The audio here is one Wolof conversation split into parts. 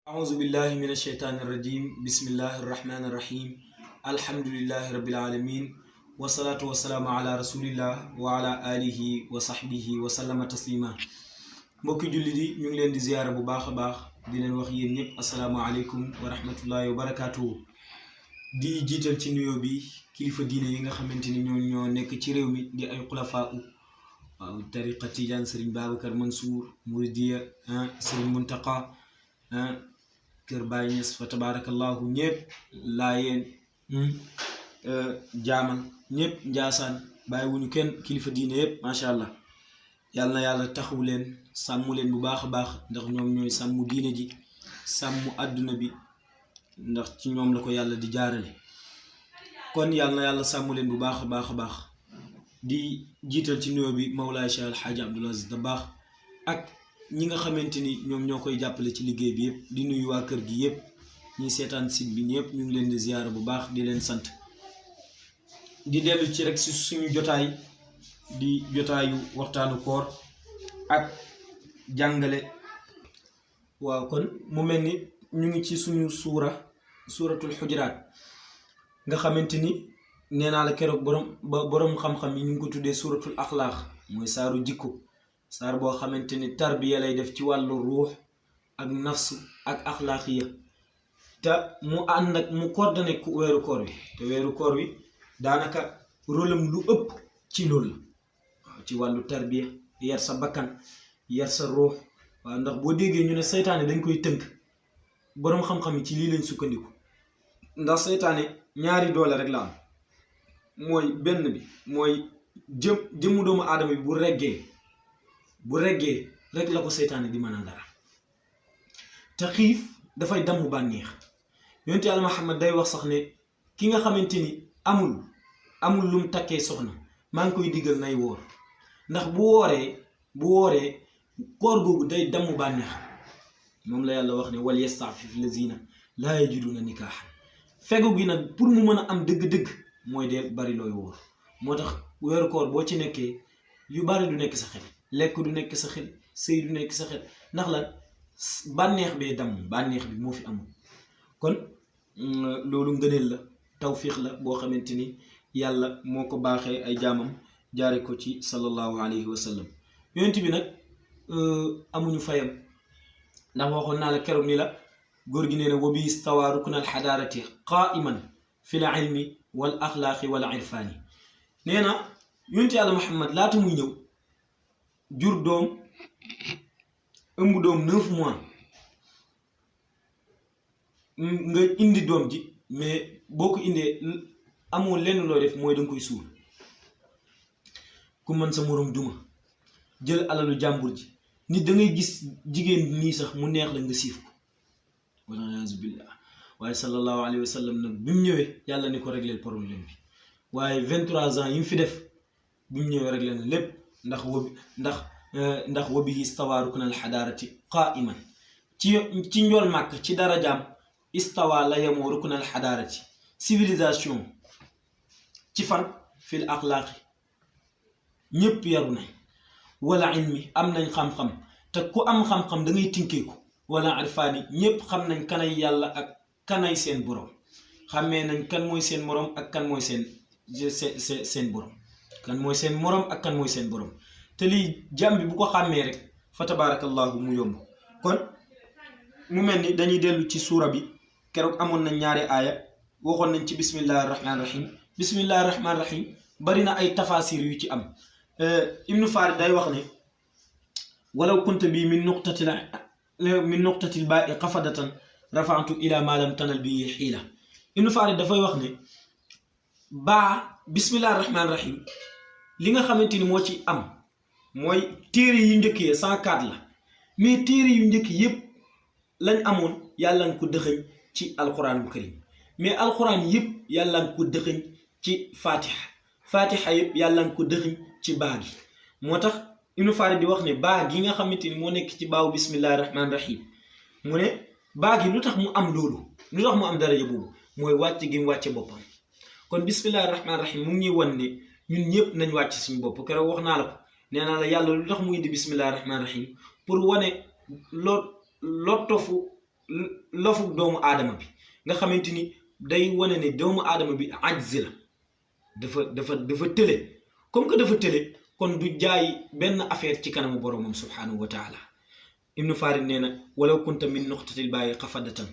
أعوذ بالله من الشيطان الرجيم بسم الله الرحمن الرحيم الحمد لله رب العالمين والصلاة والسلام على رسول الله وعلى آله وصحبه وسلم تسليما mbokki jullit yi ñu ngi leen di ziyaara bu baax a baax di leen wax yéen ñëpp asalaamaaleykum wa rahmatullahi wa barakaatuhu di jiital ci nuyoo bi kilifa diine yi nga xamante ni ñoo nekk ci réew mi di ay xulafaa waaw tariqa Tijaan Serigne Babacar Mansour Mouridiya Serigne Muntaqa kër Baay Ñas fa tabarakallahu ñëpp laayeen jaamal ñëpp njaasaan bàyyiwuñu kenn kilifa diine yëpp macha allah yàlla na yàlla taxawu leen sàmm leen bu baax a baax ndax ñoom ñooy sàmm diine ji sàmm àdduna bi ndax ci ñoom la ko yàlla di jaarale kon yàlla na yàlla sàmm leen bu baax a baax di jiital ci nuyoo bi Mawlaay Cheikh El Hadj Abdoul Aziz Dabakh ak ñi nga xamante ni ñoom ñoo koy jàppale ci liggéey bi yëpp di nuyu waa kër gi yëpp ñi seetaan site bi ñëpp ñu ngi leen di ziyaara bu baax di leen sant di dellu ci rek si suñu jotaay di jotaayu waxtaanu koor ak jàngale waaw kon mu mel ni ñu ngi ci suñu suuratul xujuraat nga xamante ni nee naa la keroog borom xam-xam yi ñu ngi ko tuddee suuratul axlaaq mooy saaru jikko saar boo xamante ni tarbiya lay def ci wàllu ruux ak nafsu ak axlaaqiya te mu ànd ak mu coordonné ku weeru koor wi te weeru koor wi daanaka rôlam lu ëpp ci loolu la waaw ci wàllu tarbiya yar sa bakkan yar sa ruux waaw ndax boo déggee ñu ne seytaane dañ koy tënk boroom xam-xam yi ci lii lañ sukkandiku ndax seytaane ñaari doole rek la am mooy benn bi mooy jëmmu doomu aadama bi bu reggee rek la ko seytaane di mën a dara te xiif dafay damm bànneex yonent Yàlla Muhammad day wax sax ne ki nga xamante ni amul lum takkee soxna maa ngi koy diggal nay woor ndax bu wooree koor googu day damm bànneex moom la yàlla wax ne wal yastafif lazina laa yajiduna nikaahan fegu gi nag pour mu mën a am dëgg-dëgg mooy dee bari looy wóor moo tax weeru koor boo ci nekkee yu bari du nekk sa xel lekk du nekk sa xel sëy du nekk sa xel ndax la bànneex bee damm bànneex bi moo fi amul kon loolu ngëneel la tawfiix la boo xamante ni yàlla moo ko baaxee ay jaamam jaare ko ci sallallahu alayhi wa sallam yonent bi nag amuñu fayam ndax waxoon naa la keroog ni la góor gi nee na wa bi stawaa ruknal xadaarati qaaiman fi la ilmi wal axlaaqi wal irfaani nee na yonent yàlla Muhammad laata muy ñëw jur doom ëmb doom 9 mois nga indi doom ji mais boo ko indee amoo lenn loo def mooy danga koy suul ku mën sa moroom duma jël alalu jàmbur ji nit da ngay gis jigéen nii sax mu neex la nga siif ko waliyasu billah waaye sallallahu alayhi wa sallam nag bi mu ñëwee yàlla ni ko régleel problème bi waaye 23 ans yi mu fi def bi mu ñëwee réglé na lépp ndax wabihi istawa ruknal xadaarati qaaiman ci njool màkk ci darajaam istawa la yemoo ruknal xadaarati civilisation ci fan fil axlaaqi ñëpp yaru nañ wala ilmi am nañ xam-xam te ku am xam-xam da ngay tinkeeku wala irfaani ñëpp xam nañ kanay yàlla ak kanay seen borom xàmmee nañ kan mooy seen morom ak kan mooy seen borom kan mooy seen morom ak kan mooy seen borom te lii jàmm bi bu ko xàmmee rek fa tabarakallahu mu yomb kon mu mel ni dañuy dellu ci suura bi keroog amoon nañ ñaari aaya waxoon nañ ci bismillahi rahmaani rahim bari na ay tafasir yu ci am ibnu Farid day wax ne walaw kunta bi min nuqtatil baa'i qafadatan rafaatu ila ma lam tanal bi xiila ibnu Farid dafay wax ne baa bismillahi rahmaani rahim li nga xamante ni moo ci am mooy téere yu njëkk yi 104 la mais téere yu njëkk yépp lañ amoon yàlla nga ko dëxëñ ci alquran bu karim mais alquran yépp yàlla nga ko dëxëñ ci fatiha yépp yàlla nga ko dëxëñ ci baa gi moo tax Ibnu Farid di wax ne baa gi nga xamante ni moo nekk ci baawu bismillahi rahmaani rahim mu ne baa gi lu tax mu am loolu lu tax mu am daraja boobu mooy wàcc gi mu wàcce boppam kon bismillahi rahmaani rahim mu ngi ñuy wan ne ñun ñëpp nañ wàcc suñu bopp keroog wax naa la ko nee naa la yàlla lu tax mu indi bismillahi rahmaani rahim pour wane lottofu lofu doomu aadama bi nga xamante ni day wane ne doomu aadama bi ajzi la dafa tële comme que dafa tële kon du jaay benn affaire ci kanamu boromam subhanahu wa taala. ibnu farid nee na walaw kunta min nuqtatil baayi xafadatan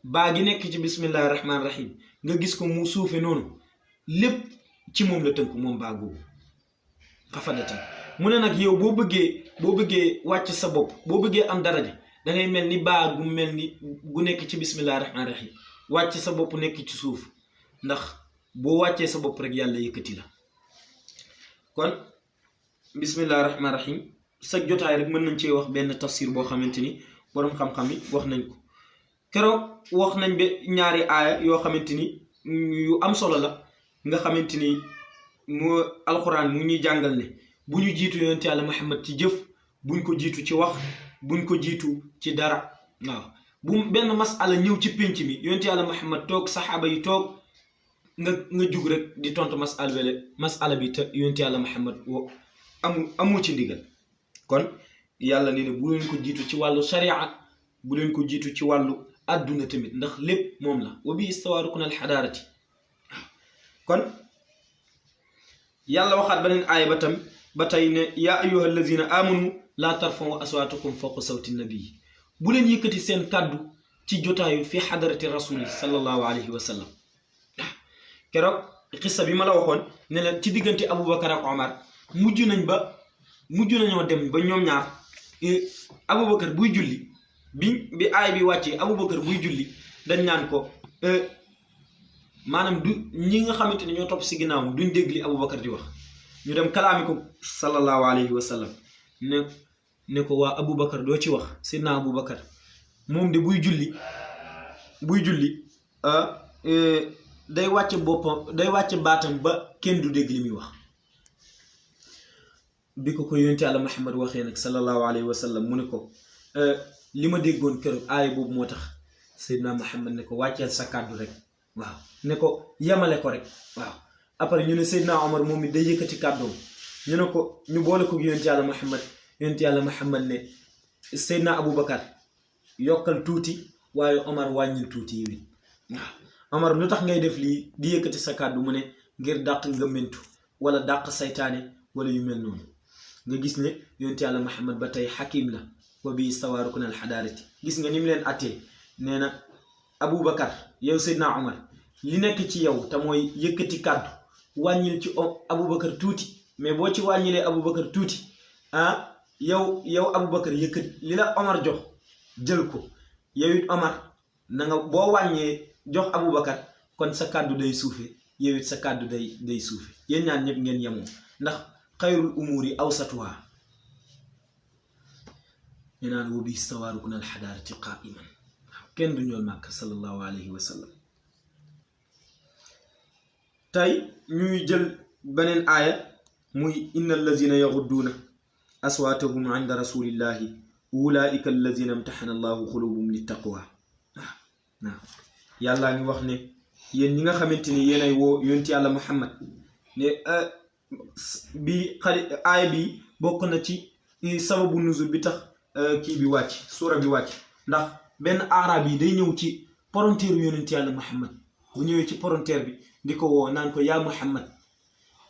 baa gi nekk ci bismillahi rahmaani rahim nga gis ko mu suufe noonu lépp ci moom la tënk moom baa googu xafadatan mu ne nag yow boo bëggee wàcc sa bopp boo bëggee am daraja da ngay mel ni baa gu mel ni gu nekk ci bismillahi rahmaani rahim wàcc sa bopp nekk ci suuf ndax boo wàccee sa bopp rek yàlla yëkkati la. kon bismillahi rahmaani rahim sa jotaay rek mën nañ cee wax benn tafsir boo xamante ni boroom xam-xam yi wax nañ ko keroog wax nañ ba ñaari aaya yoo xamante ni yu am solo la nga xamante ni mu alxuraan mu ñuy jàngal ne bu ñu jiitu yonent yàlla Muhammad ci jëf buñ ko jiitu ci wax buñ ko jiitu ci dara. waaw bu benn masala ñëw ci pénc mi yonent yàlla Muhammad toog saxaaba yi toog nga jug rek di tontu masala bi te yonent yàlla Muhammad amul ci ndigal. kon yàlla nee na bu leen ko jiitu ci wàllu sharia bu leen ko jiitu ci wàllu àdduna tamit ndax lépp moom la wa bi istawaarukun al xadaarati. kon yàlla waxaat beneen aaya ba tey ne yaa ayyuha allazina amanu laa tarfa'u aswaatakum fawqa sawti nabii bu leen yëkkati seen kàddu ci jotaayu fi xadarati rasuli sallallahu alayhi wa sallam. keroog xissa bi ma la waxoon ne la ci diggante Aboubacar ak Omar mujj nañoo dem ba ñoom ñaar Aboubacar buy julli bi aay bi wàccee Aboubacar buy julli dañ naan ko maanaam du ñi nga xamante ne ñoo topp si ginnaawam duñ dégg li Aboubacar di wax ñu dem kalaami ko sallallahu alayhi wa sallam ne ko waa Aboubacar doo ci wax Seydina Aboubacar moom de buy julli day wàcce baatam ba kenn du dégg li muy wax. bi ko yonent yàlla Muhammad waxee nag sallallahu alayhi wa sallam mu ne ko li ma déggoon keroog aaya boobu moo tax Seydina Muhammad ne ko wàcceel sa kàddu rek waaw ne ko yemale ko rek waaw. après ñu ne Seydina Omar moom it day yëkkati kàddoom ñu ne ko ñu boole ko yonent yàlla Muhammad ne Seydina Aboubacar yokkal tuuti waaye Omar wàññil tuuti yi wit waaw. Omar lu tax ngay def lii di yëkkati sa kàddu mu ne ngir dàq ngëmmentu wala dàq saytaane wala yu mel noonu. nga gis ne yonent yàlla Muhammad ba tey xakim la wa bi istawaarukun al xadaarati gis nga ni mu leen attee nee na Aboubacar yow Seydina Omar li nekk ci yow te mooy yëkkati kàddu wàññil ci Aboubacar tuuti mais boo ci wàññilee Aboubacar tuuti yow Aboubacar yëkkat li la Omar jox jël ko yow it Omar na nga boo wàññee jox Aboubacar kon sa kàddu day suufe yow it sa kàddu day suufe yéen ñaan ñëpp ngeen yemoo ndax xayrul umuuri awsatuha ñu naan wa bi istawaarukun al xadaarati qaa'iman kenn du ñool màkk sallallahu alayhi wa sallam. tey ñuy jël beneen aaya muy inna allazina yaxudduuna aswaatahum inda rasulillahi ulaika allazina imtaxana allahu xulubuhum littaqwa. waaw yàllaa ngi wax ne yéen ñi nga xamante ni yéenay woo yonent yàlla Muhammad ne aaya bi bokk na ci sababu nuzul bi tax kii bi wàcc suura bi wàcc ndax benn arab yi day ñëw ci poronteeru yonent yàlla Muhammad bu ñëwee ci poronteer bi di ko woo naan ko yaa Muhammad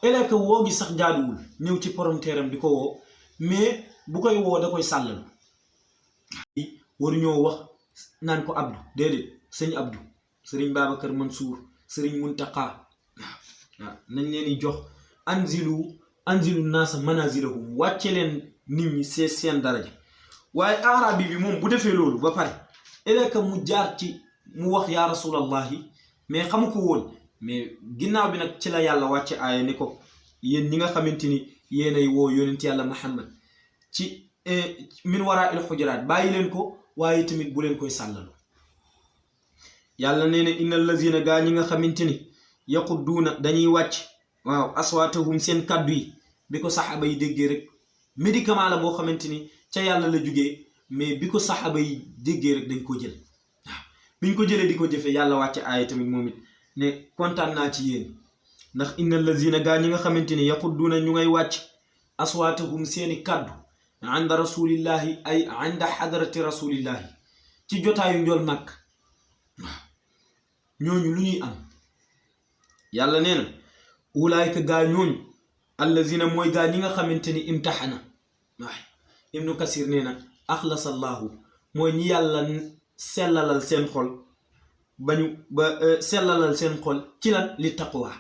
eleke woo gi sax jaaduwul ñëw ci poronteeram di ko woo mais bu koy woo da koy sàllal waruñoo wax naan ko Abdou déedéet sëñ Abdou sëriñ Babacar Mansour sëriñ Muntaqa waaw nañ leen di jox anzilu naasa manazilahum wàcce leen nit ñi seen daraja. waaye arabi bi moom bu defee loolu ba pare eleke mu jaar ci mu wax yaa rasulallahi mais xamu ko woon mais ginnaaw bi nag ci la yàlla wàcce aaya ni ko yéen ñi nga xamante ni yéenay woo yonent yàlla Muhammad ci min waraa il xujuraat bàyyi leen ko waaye tamit bu leen koy sàllalu. yàlla nee na inna allazina gaa ñi nga xamante ni yaqudduuna dañuy wàcc waaw aswaatahum seen kàddu yi bi ko saxaaba yi déggee rek médicament la boo xamante ni ca yàlla la jugee mais bi ko saxaaba yi déggee rek dañ ko jël waaw biñ ko jëlee di ko jëfe yàlla wàcce aaya tamit moom it ne kontaan naa ci yéen ndax inna allazina gaa ñi nga xamante ni yaqudduuna ñu ngay wàcc aswaatahum seeni kàddu inda rasulillahi ay inda xadarati rasulillahi ci jotaayu njool màkk waaw ñooñu lu ñuy am yàlla nee na ulaayka gaa ñooñu allazina mooy gaa ñi nga xamante ni imtaxana waaye ibnu kasir nee na axlasallaahu mooy ñi yàlla sellalal seen xol sellalal seen xol ci lan li taqwa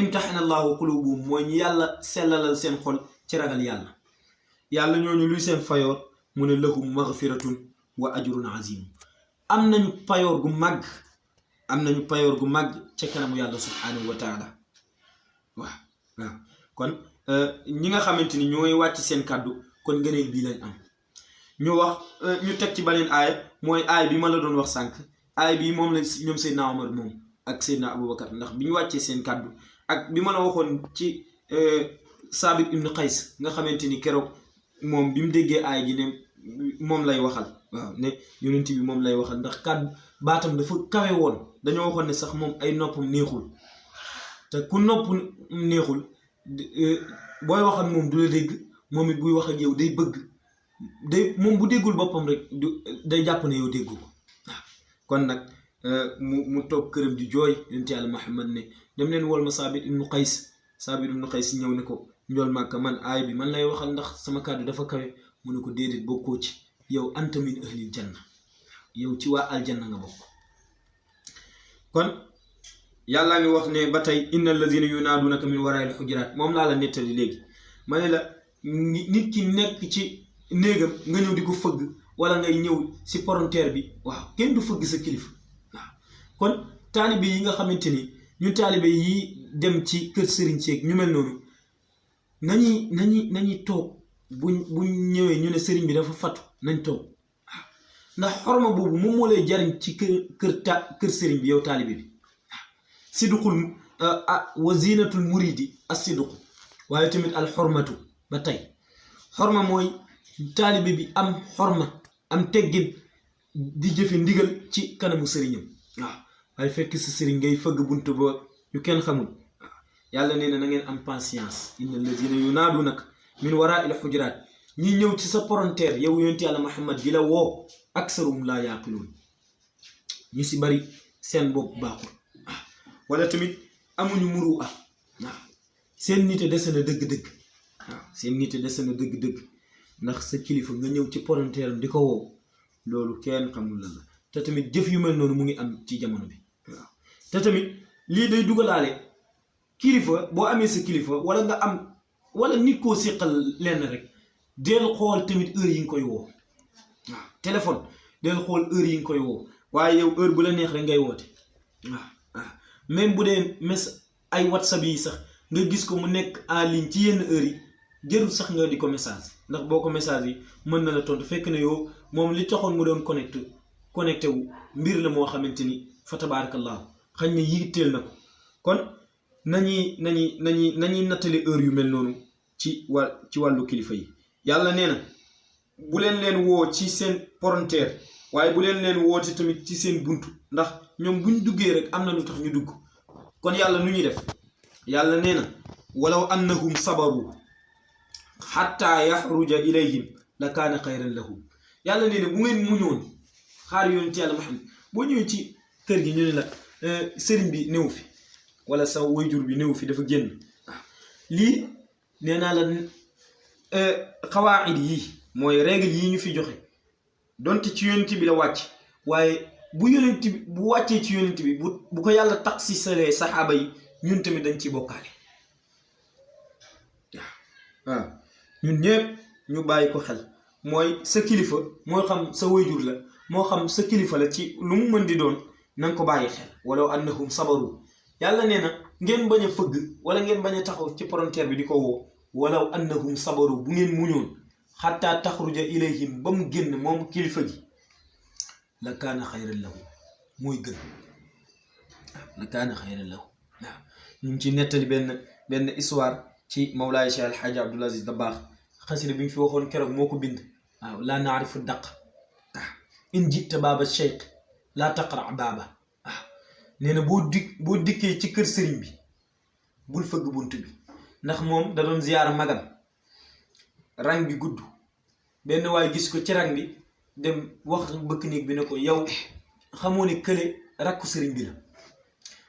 imtaxana allaahu qulubuhum mooy ñi yàlla sellalal seen xol ci ragal yàlla ñooñu luy seen fayoor mu ne lahum magfiratun wa ajrun azim am nañu payoor gu màgg ca kanamu yàlla subhaanahu wa taala waaw kon ñi nga xamante ni ñooy wàcc seen kàddu kon ngëneel bii lañ am ñu teg ci beneen aaya mooy aaya bi ma la doon wax sànq aaya bi moom la ñoom Seydina Omar moom ak Seydina Aboubacar ndax bi ñu wàccee seen kàddu ak bi ma la waxoon ci Saabit ibnu Qays nga xamante ni keroog moom bi mu déggee aaya ji ne moom lay waxal waaw ne yonent bi moom lay waxal ndax kàddu baatam dafa kawe woon dañoo waxoon ne sax moom ay noppam neexul te ku nopp neexul booy wax ak moom du la dégg moom it buy wax ak yow moom bu déggul boppam rek day jàpp ne yow déggu ko waaw kon nag mu toog këram di jooy yonent yàlla Muhammad ne dem leen wol ma Saabit ibnu Qays ñëw ne ko njool màkka man aay bi man lay waxal ndax sama kàddu dafa kawe mu ne ko déedéet bokkoo ci yow anta min ahlil janna yow ci waa aljanna nga bokk kon yàllaa ngi wax ne ba tey inna allazina yunaadunaka min waraa'il xujuraat moom laa la nettali léegi ma ne la nit ki nekk ci néegam nga ñëw di ko fëgg wala ngay ñëw si palanteer bi waaw kenn du fëgg sa kilifa waaw kon taalibe yi nga xamante ni ñu taalibe yi dem ci kër sëriñ seeg ñu mel noonu nañuy toog buñ ñëwee ñu ne sëriñ bi dafa fatu nañ toog waaw ndax xorma boobu moom moo lay jariñ ci kër sëriñ bi yow taalibe bi sidqul wa zinatul muridi as sidqu waaye tamit al xormatu ba tey xorma mooy taalibe bi am xorma am teggin di jëfe ndigal ci kanamu sëriñam waaw waaye fekk sa sëriñ ngay fëgg bunt ba yu kenn xamul waaw yàlla nee na ngeen am patience inna allazina yunaadunaka min waraa'il xujuraat ñi ñëw ci sa palanteer yow yonent yàlla Muhammad di la woo aksarum laa yaqiluun ñu si bari seen bopp baaxul wala tamit amuñu muru waaw seen nite dese na dëgg-dëgg waaw seen nite dese na dëgg-dëgg ndax sa kilifa nga ñëw ci palanteeram di ko woo loolu kenn xamul la te tamit jëf yu mel noonu mu ngi am ci jamono bi waaw te tamit lii day dugalaale kilifa boo amee sa kilifa wala nit koo séqal lenn rek del xool tamit heure yi nga koy woo waaw téléphone del xool heure yi nga koy woo waaye yow heure bu la neex rek ngay woote waaw même bu dee ay whatsapp yi sax nga gis ko mu nekk en ligne ci yenn heure yi jërul sax nga di ko message ndax boo ko message yi mën na la tontu fekk ne yow moom li taxoon mu doon connecté wu mbir la moo xamante ni fa tabarakallahu xañ na yitteel na ko kon nañuy nattali heure yu mel noonu ci wàllu kilifa yi yàlla nee na bu leen woo ci seen palanteer waaye bu leen woote tamit ci seen buntu ndax ñoom buñ duggee rek am na lu tax ñu dugg kon yàlla nu ñuy def yàlla nee na walaw annahum sabaru xatta yaxruja ilayhim la kaana xayran lahum yàlla nee na bu ngeen muñoon xaar yoon ci yàlla Muhammad boo ñëwee ci kër gi ñu ne la sëriñ bi néew fi wala sa wayjur bi néew fi dafa génn lii nee naa la xawaayid yi mooy règle yi ñu fi joxe donte ci yonent bi la wàcc waaye bu wàccee ci yonent bi bu ko yàlla taxsisalee saxaaba yi ñun tamit dañ ci bokkaale waaw ñun ñëpp ñu bàyyi ko xel mooy sa kilifa moo xam sa wayjur la moo xam sa kilifa la ci lu mu mën di doon na nga ko bàyyi xel walaw annahum sabaru yàlla nee na ngeen bañ a fëgg wala ngeen bañ a taxaw ci palanteer bi di ko woo walaw annahum sabaru bu ngeen muñoon xataa taxruja ilayhim ba mu génn moom kilifa gi la kaana xayran lahu mooy gën la kaana xayran lahu waaw ñu ngi ci nettali benn histoire ci Mawlaay Cheikh Alxaaji Abdul Aziz Dabaax xasida bi ñu fi waxoon keroog moo ko bind waaw laa naarifu daq waaw in jita baaba cheikh laa taqra baaba waaw nee na boo dikkee ci kër sëriñ bi bul fëgg bunt bi ndax moom da doon ziyaar magam rang bi gudd benn waay gis ko ci rang bi dem wax bëkk néeg bi ne ko yow xamoo ne kële rakku sëriñ bi la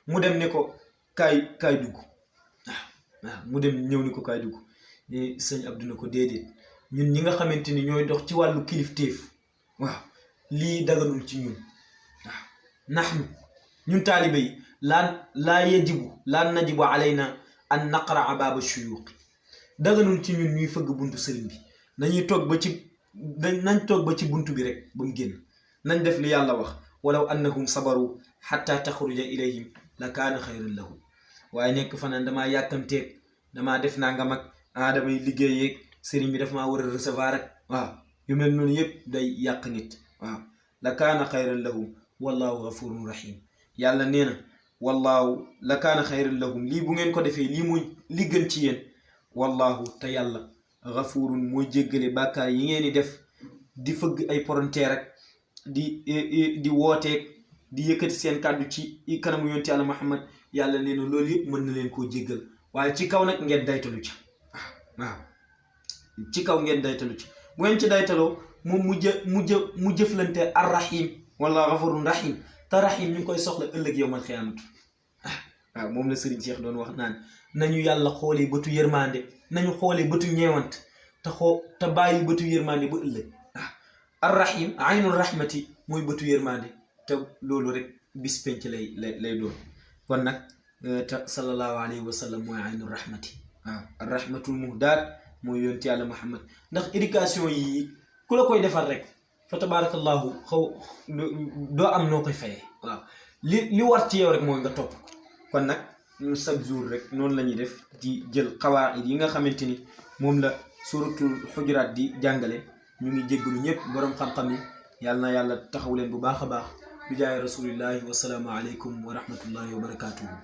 mu dem ne ko kaay dugg waaw mu dem ñëw ni ko kaay dugg sëñ Abdou ne ko déedéet ñun ñi nga xamante ni ñooy dox ci wàllu kilifteef waaw lii daganul ci ñun waaw naxnu ñun taalibe yi laa najibu alayna an naqraa baaba shuyuuq daganul ci ñun ñuy fëgg buntu sëriñ bi nañ toog ba ci buntu bi rek ba mu génn nañ def li yàlla wax walaw annahum sabaru xatta taxruja ilayhim la kaana xayran lahum waaye nekk fanaan damaa yàkkamteeg damaa def naa nga mag damay liggéey sëriñ bi daf maa war a recevoir rek waaw yu mel noonu yëpp day yàq nit waaw la kaana xayran lahum wallahu gafurun rahim yàlla nee na wallahu la kaana xayran lahum lii bu ngeen ko defee lii mooy li gën ci yéen wallahu te yàlla gafurun mooy jéggale bàkkaar yi ngeen di def di fëgg ay poronteer rek di wooteeg di yëkkati seen kàddu ci kanamu yonent yàlla Muhammad yàlla nee na loolu yëpp mën na leen koo jéggal waaye ci kaw nag ngeen daytalu ci waaw ci kaw ngeen daytalu ci bu ngeen ci daytaloo moom mu jëflante arrahim wala gafurun rahim te rahim ñu ngi koy soxla ëllëg yowmal xiyaamatu waaw moom la Serigne Cheikh doon wax naan nañu yàlla xoolee bëtu yërmande nañu xoolee bëtu ñeewant te bàyyi bëtu yërmande ba ëllëg arrahim aynul rahmati mooy bëtu yërmande te loolu rek bis penc lay doon kon nag te sallallahu alayhi wa sallam mooy aynul rahmati waaw arrahmatul muhdaat mooy yonent yàlla Muhammad ndax éducation yi ku la koy defar rek fa tabarakallahu doo am noo koy fayee waaw li war ci yow rek mooy nga topp kon nag chaque jour rek noonu la ñuy def di jël xawaid yi nga xamante ni moom la suratul xujuraat di jàngale ñu ngi jéggalu ñëpp borom xam-xam yi yàlla na yàlla taxaw leen bu baax a baax bi jaay rasulillahi wasalaamu aleykum wa rahmatullahi wa barakatuhu